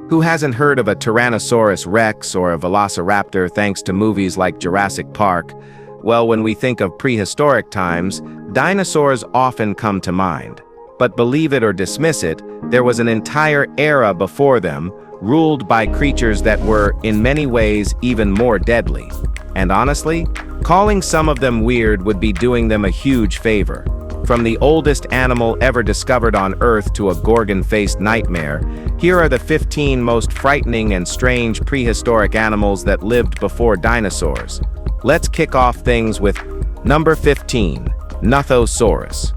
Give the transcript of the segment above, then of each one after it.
Who hasn't heard of a Tyrannosaurus Rex or a Velociraptor thanks to movies like Jurassic Park? Well, when we think of prehistoric times, dinosaurs often come to mind. But believe it or dismiss it, there was an entire era before them, ruled by creatures that were, in many ways, even more deadly. And honestly, calling some of them weird would be doing them a huge favor. From the oldest animal ever discovered on Earth to a gorgon-faced nightmare, here are the 15 most frightening and strange prehistoric animals that lived before dinosaurs. Let's kick off things with number 15, Nothosaurus.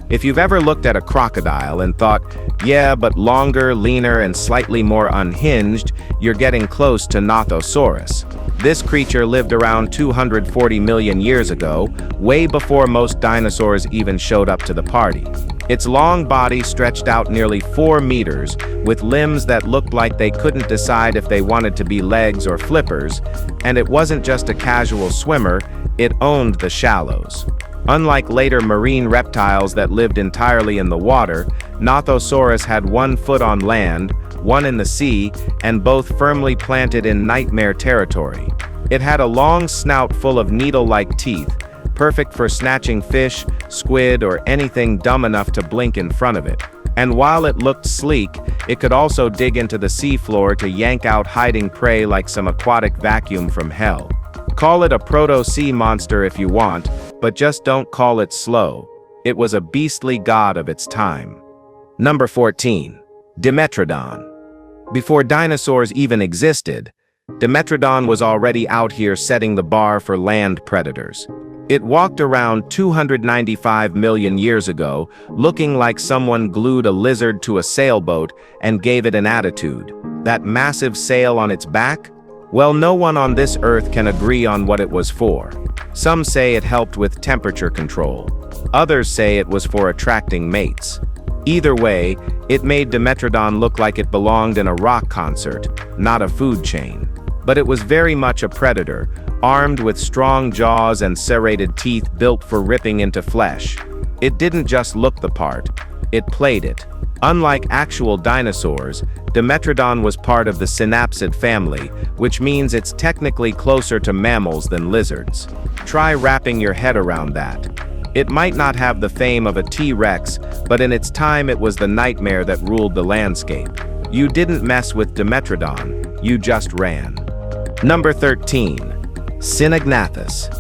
If you've ever looked at a crocodile and thought, yeah, but longer, leaner, and slightly more unhinged, you're getting close to Nothosaurus. This creature lived around 240 million years ago, way before most dinosaurs even showed up to the party. Its long body stretched out nearly 4 meters, with limbs that looked like they couldn't decide if they wanted to be legs or flippers, and it wasn't just a casual swimmer, it owned the shallows. Unlike later marine reptiles that lived entirely in the water, Nothosaurus had 1 foot on land, 1 in the sea, and both firmly planted in nightmare territory. It had a long snout full of needle-like teeth, perfect for snatching fish, squid, or anything dumb enough to blink in front of it. And while it looked sleek, it could also dig into the seafloor to yank out hiding prey like some aquatic vacuum from hell. Call it a proto-sea monster if you want, but just don't call it slow. It was a beastly god of its time. Number 14. Dimetrodon. Before dinosaurs even existed, Dimetrodon was already out here setting the bar for land predators. It walked around 295 million years ago, looking like someone glued a lizard to a sailboat and gave it an attitude. That massive sail on its back? Well, no one on this earth can agree on what it was for. Some say it helped with temperature control. Others say it was for attracting mates. Either way, it made Dimetrodon look like it belonged in a rock concert, not a food chain. But it was very much a predator, armed with strong jaws and serrated teeth built for ripping into flesh. It didn't just look the part, it played it. Unlike actual dinosaurs, Dimetrodon was part of the synapsid family, which means it's technically closer to mammals than lizards. Try wrapping your head around that. It might not have the fame of a T-Rex, but in its time it was the nightmare that ruled the landscape. You didn't mess with Dimetrodon, you just ran. Number 13. Synagnathus.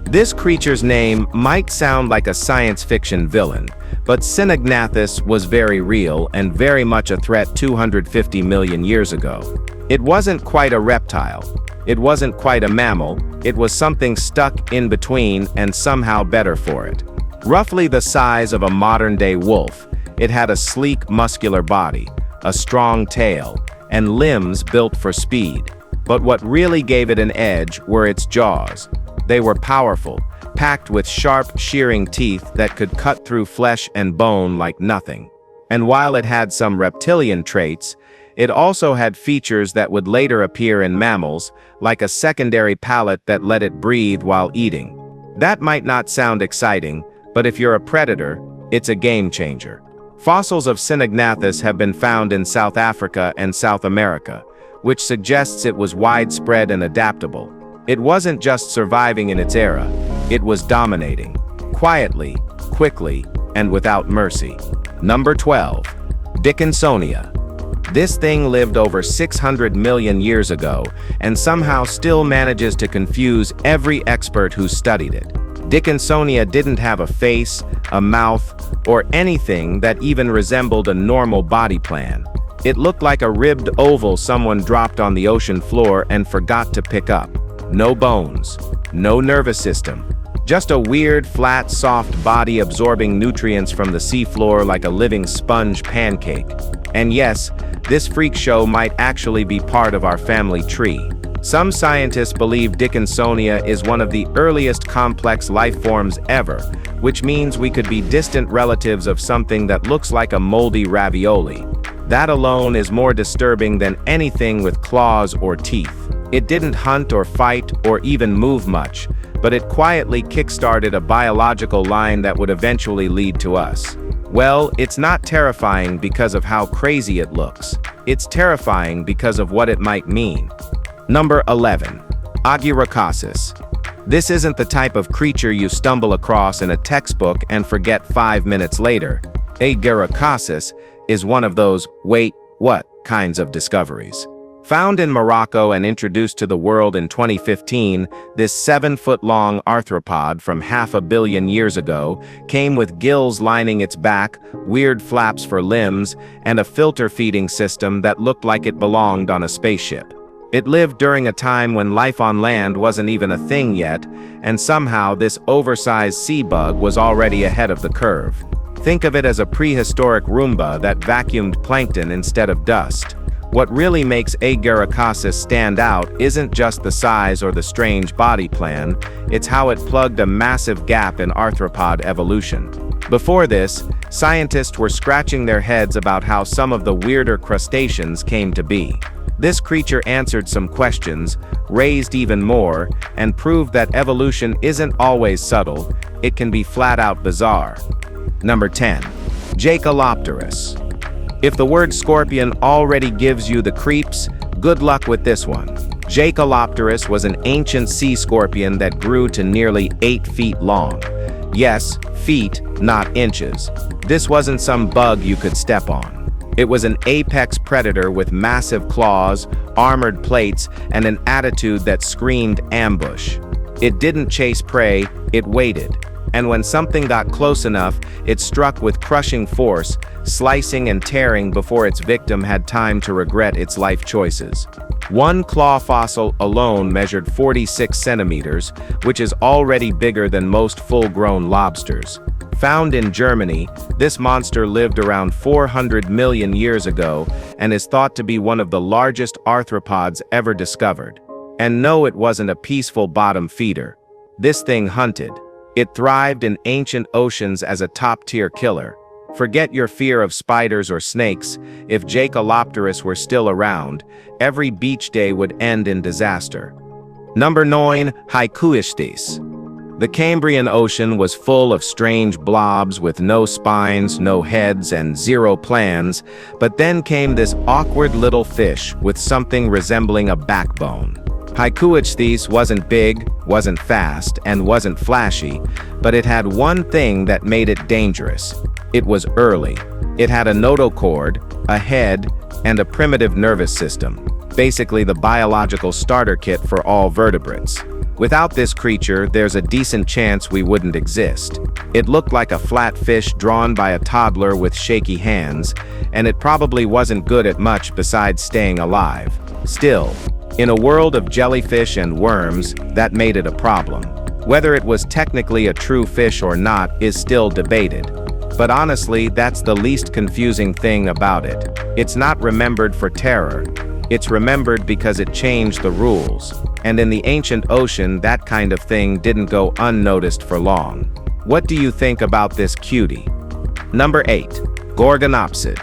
This creature's name might sound like a science fiction villain, but Synagnathus was very real and very much a threat 250 million years ago. It wasn't quite a reptile. It wasn't quite a mammal. It was something stuck in between and somehow better for it. Roughly the size of a modern-day wolf, it had a sleek, muscular body, a strong tail, and limbs built for speed. But what really gave it an edge were its jaws. They were powerful, packed with sharp, shearing teeth that could cut through flesh and bone like nothing. And while it had some reptilian traits, it also had features that would later appear in mammals, like a secondary palate that let it breathe while eating. That might not sound exciting, but if you're a predator, it's a game changer. Fossils of Synagnathus have been found in South Africa and South America, which suggests it was widespread and adaptable. It wasn't just surviving in its era, it was dominating, quietly, quickly, and without mercy. Number 12. Dickinsonia. This thing lived over 600 million years ago, and somehow still manages to confuse every expert who studied it. Dickinsonia didn't have a face, a mouth, or anything that even resembled a normal body plan. It looked like a ribbed oval someone dropped on the ocean floor and forgot to pick up. No bones, no nervous system, just a weird, flat, soft body absorbing nutrients from the seafloor like a living sponge pancake. And yes, this freak show might actually be part of our family tree. Some scientists believe Dickinsonia is one of the earliest complex life forms ever, which means we could be distant relatives of something that looks like a moldy ravioli. That alone is more disturbing than anything with claws or teeth. It didn't hunt or fight or even move much, but it quietly kickstarted a biological line that would eventually lead to us. Well, it's not terrifying because of how crazy it looks. It's terrifying because of what it might mean. Number 11. Agiracosis. This isn't the type of creature you stumble across in a textbook and forget 5 minutes later. Agiracosis is one of those, wait, what, kinds of discoveries. Found in Morocco and introduced to the world in 2015, this 7-foot-long arthropod from 500 million years ago came with gills lining its back, weird flaps for limbs, and a filter feeding system that looked like it belonged on a spaceship. It lived during a time when life on land wasn't even a thing yet, and somehow this oversized sea bug was already ahead of the curve. Think of it as a prehistoric Roomba that vacuumed plankton instead of dust. What really makes Agiracosis stand out isn't just the size or the strange body plan, it's how it plugged a massive gap in arthropod evolution. Before this, scientists were scratching their heads about how some of the weirder crustaceans came to be. This creature answered some questions, raised even more, and proved that evolution isn't always subtle, it can be flat-out bizarre. Number 10. Jacalopterus. If the word scorpion already gives you the creeps, good luck with this one. Jacalopterus was an ancient sea scorpion that grew to nearly 8 feet long. Yes, feet, not inches. This wasn't some bug you could step on. It was an apex predator with massive claws, armored plates, and an attitude that screamed ambush. It didn't chase prey, it waited. And when something got close enough, it struck with crushing force, slicing and tearing before its victim had time to regret its life choices. One claw fossil alone measured 46 centimeters, which is already bigger than most full-grown lobsters. Found in Germany, this monster lived around 400 million years ago and is thought to be one of the largest arthropods ever discovered. And no, it wasn't a peaceful bottom feeder. This thing hunted. It thrived in ancient oceans as a top-tier killer. Forget your fear of spiders or snakes. If Jacalopterus were still around, every beach day would end in disaster. Number 9. Haikuistes. The Cambrian Ocean was full of strange blobs with no spines, no heads, and zero plans, but then came this awkward little fish with something resembling a backbone. Haikuistes wasn't big, wasn't fast, and wasn't flashy, but it had one thing that made it dangerous. It was early. It had a notochord, a head, and a primitive nervous system, basically the biological starter kit for all vertebrates. Without this creature, there's a decent chance we wouldn't exist. It looked like a flat fish drawn by a toddler with shaky hands, and it probably wasn't good at much besides staying alive. Still, in a world of jellyfish and worms, that made it a problem. Whether it was technically a true fish or not is still debated. But honestly, that's the least confusing thing about it. It's not remembered for terror. It's remembered because it changed the rules. And in the ancient ocean, that kind of thing didn't go unnoticed for long. What do you think about this cutie? Number 8. Gorgonopsid.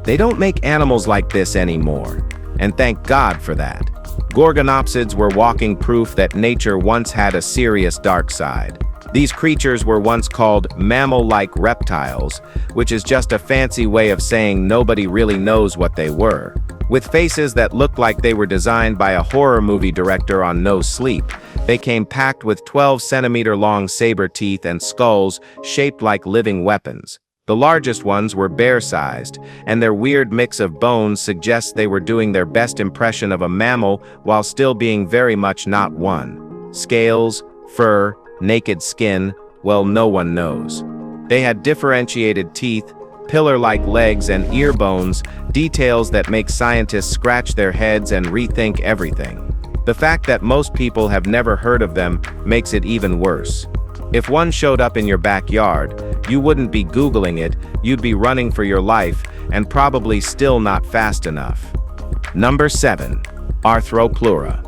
They don't make animals like this anymore. And thank God for that. Gorgonopsids were walking proof that nature once had a serious dark side. These creatures were once called mammal-like reptiles, which is just a fancy way of saying nobody really knows what they were. With faces that looked like they were designed by a horror movie director on no sleep, they came packed with 12-centimeter-long saber teeth and skulls shaped like living weapons. The largest ones were bear-sized, and their weird mix of bones suggests they were doing their best impression of a mammal while still being very much not one. Scales, fur, naked skin, well, no one knows. They had differentiated teeth, pillar-like legs, and ear bones, details that make scientists scratch their heads and rethink everything. The fact that most people have never heard of them makes it even worse. If one showed up in your backyard, you wouldn't be Googling it, you'd be running for your life, and probably still not fast enough. Number 7. Arthropleura.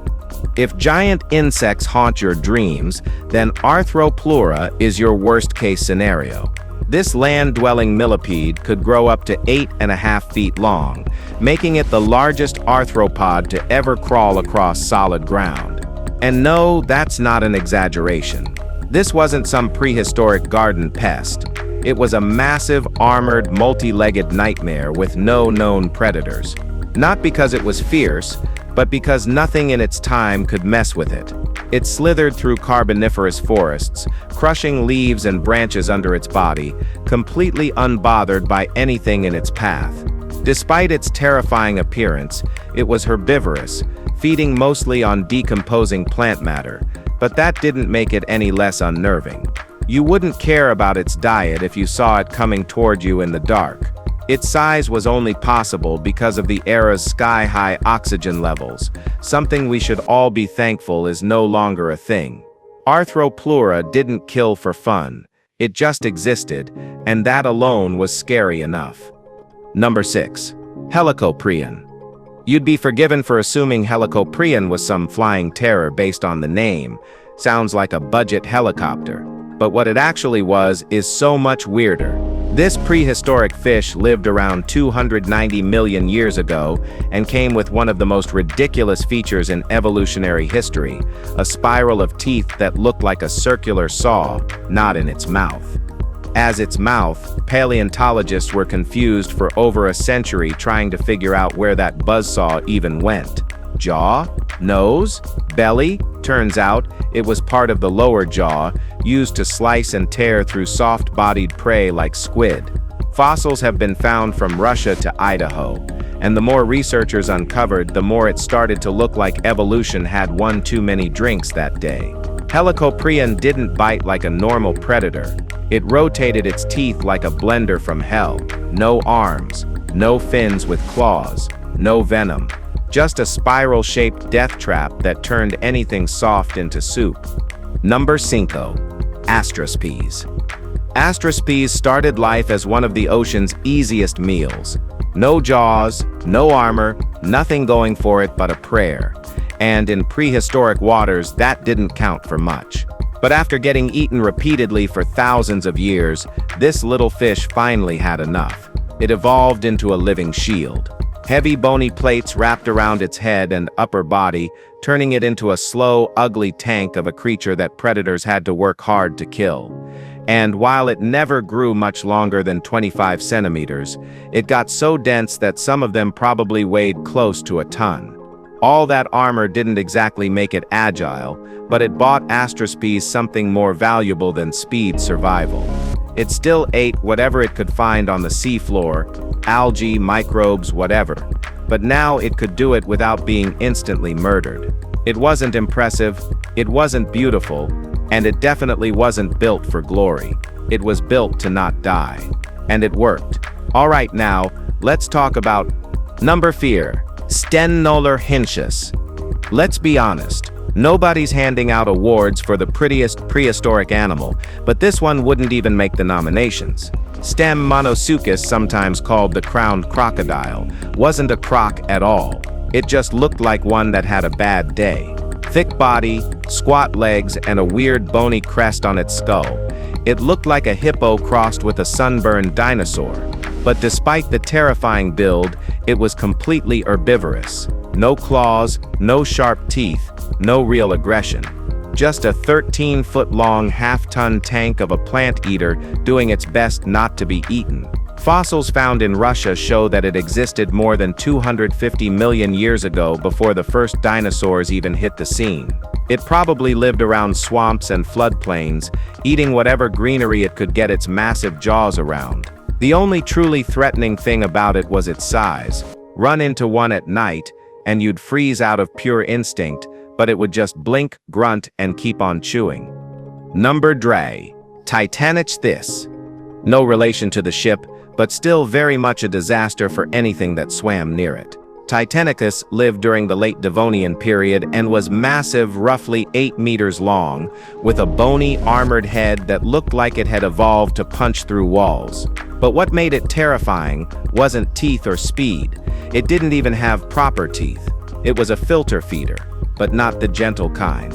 If giant insects haunt your dreams, then Arthropleura is your worst-case scenario. This land-dwelling millipede could grow up to 8.5 feet long, making it the largest arthropod to ever crawl across solid ground. And no, that's not an exaggeration. This wasn't some prehistoric garden pest. It was a massive, armored, multi-legged nightmare with no known predators. Not because it was fierce, but because nothing in its time could mess with it. It slithered through carboniferous forests, crushing leaves and branches under its body, completely unbothered by anything in its path. Despite its terrifying appearance, it was herbivorous, feeding mostly on decomposing plant matter, but that didn't make it any less unnerving. You wouldn't care about its diet if you saw it coming toward you in the dark. Its size was only possible because of the era's sky-high oxygen levels, something we should all be thankful is no longer a thing. Arthropleura didn't kill for fun. It just existed, and that alone was scary enough. Number 6. Helicoprion. You'd be forgiven for assuming Helicoprion was some flying terror based on the name. Sounds like a budget helicopter. But what it actually was is so much weirder. This prehistoric fish lived around 290 million years ago and came with one of the most ridiculous features in evolutionary history, a spiral of teeth that looked like a circular saw, not in its mouth. As its mouth, paleontologists were confused for over a century trying to figure out where that buzzsaw even went. Jaw? Nose? Belly? Turns out, it was part of the lower jaw, used to slice and tear through soft-bodied prey like squid. Fossils have been found from Russia to Idaho, and the more researchers uncovered, the more it started to look like evolution had one too many drinks that day. Helicoprion didn't bite like a normal predator. It rotated its teeth like a blender from hell. No arms, no fins with claws, no venom. Just a spiral-shaped death trap that turned anything soft into soup. Number 5. Astrospes. Astrospes started life as one of the ocean's easiest meals. No jaws, no armor, nothing going for it but a prayer. And in prehistoric waters, that didn't count for much. But after getting eaten repeatedly for thousands of years, this little fish finally had enough. It evolved into a living shield. Heavy bony plates wrapped around its head and upper body, turning it into a slow, ugly tank of a creature that predators had to work hard to kill. And while it never grew much longer than 25 centimeters, it got so dense that some of them probably weighed close to a ton. All that armor didn't exactly make it agile, but it bought Astrospes something more valuable than speed survival. It still ate whatever it could find on the seafloor, algae, microbes, whatever. But now it could do it without being instantly murdered. It wasn't impressive, it wasn't beautiful, and it definitely wasn't built for glory. It was built to not die. And it worked. Alright, now, let's talk about number 4. Stennolerhinchus. Let's be honest. Nobody's handing out awards for the prettiest prehistoric animal, but this one wouldn't even make the nominations. Stemmonosuchus, sometimes called the crowned crocodile, wasn't a croc at all. It just looked like one that had a bad day. Thick body, squat legs, and a weird bony crest on its skull. It looked like a hippo crossed with a sunburned dinosaur. But despite the terrifying build, it was completely herbivorous. No claws, no sharp teeth, no real aggression. Just a 13-foot-long, half-ton tank of a plant eater doing its best not to be eaten. Fossils found in Russia show that it existed more than 250 million years ago before the first dinosaurs even hit the scene. It probably lived around swamps and floodplains, eating whatever greenery it could get its massive jaws around. The only truly threatening thing about it was its size. Run into one at night, and you'd freeze out of pure instinct, but it would just blink, grunt, and keep on chewing. Number 3. Titanichthys. No relation to the ship, but still very much a disaster for anything that swam near it. Titanichthys lived during the late Devonian period and was massive, roughly 8 meters long, with a bony, armored head that looked like it had evolved to punch through walls. But what made it terrifying wasn't teeth or speed. It didn't even have proper teeth. It was a filter feeder, but not the gentle kind.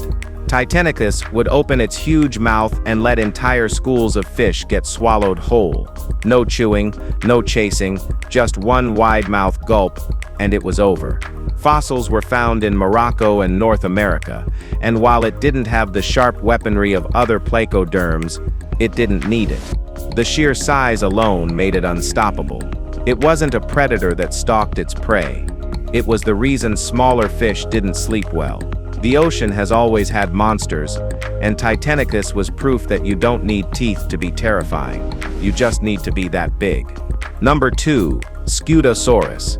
Titanichthys would open its huge mouth and let entire schools of fish get swallowed whole. No chewing, no chasing, just one wide-mouth gulp, and it was over. Fossils were found in Morocco and North America, and while it didn't have the sharp weaponry of other placoderms, it didn't need it. The sheer size alone made it unstoppable. It wasn't a predator that stalked its prey. It was the reason smaller fish didn't sleep well. The ocean has always had monsters, and Titanicus was proof that you don't need teeth to be terrifying. You just need to be that big. Number 2. Scutosaurus.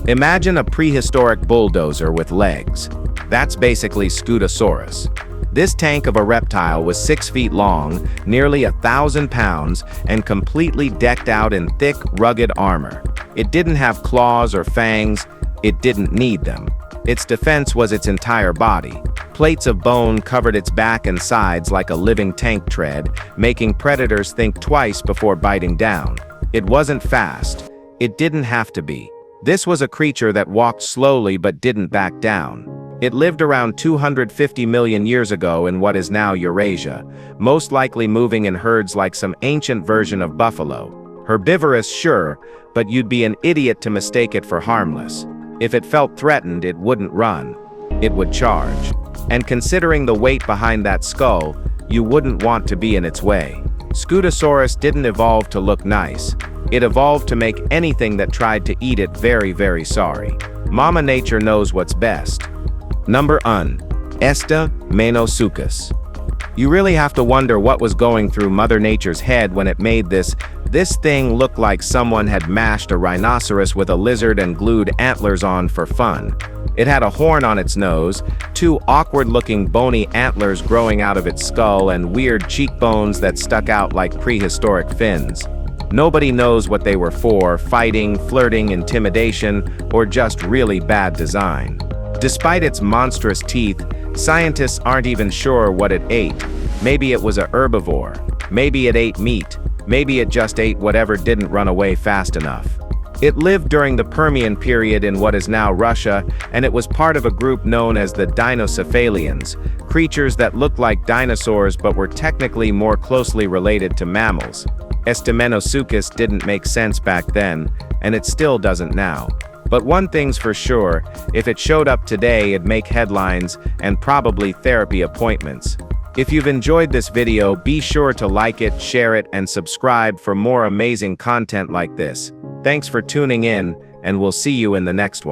Imagine a prehistoric bulldozer with legs. That's basically Scutosaurus. This tank of a reptile was 6 feet long, nearly 1,000 pounds, and completely decked out in thick, rugged armor. It didn't have claws or fangs. It didn't need them. Its defense was its entire body. Plates of bone covered its back and sides like a living tank tread, making predators think twice before biting down. It wasn't fast. It didn't have to be. This was a creature that walked slowly but didn't back down. It lived around 250 million years ago in what is now Eurasia, most likely moving in herds like some ancient version of buffalo. Herbivorous, sure, but you'd be an idiot to mistake it for harmless. If it felt threatened, it wouldn't run. It would charge. And considering the weight behind that skull, you wouldn't want to be in its way. Scutosaurus didn't evolve to look nice. It evolved to make anything that tried to eat it very, very sorry. Mama Nature knows what's best. Number 1. Menosuchus. You really have to wonder what was going through Mother Nature's head when it made this thing look like someone had mashed a rhinoceros with a lizard and glued antlers on for fun. It had a horn on its nose, 2 awkward-looking bony antlers growing out of its skull, and weird cheekbones that stuck out like prehistoric fins. Nobody knows what they were for: fighting, flirting, intimidation, or just really bad design. Despite its monstrous teeth, scientists aren't even sure what it ate. Maybe it was a herbivore. Maybe it ate meat. Maybe it just ate whatever didn't run away fast enough. It lived during the Permian period in what is now Russia, and it was part of a group known as the Dinocephalians, creatures that looked like dinosaurs but were technically more closely related to mammals. Menosuchus didn't make sense back then, and it still doesn't now. But one thing's for sure, if it showed up today, it'd make headlines and probably therapy appointments. If you've enjoyed this video, be sure to like it, share it, and subscribe for more amazing content like this. Thanks for tuning in, and we'll see you in the next one.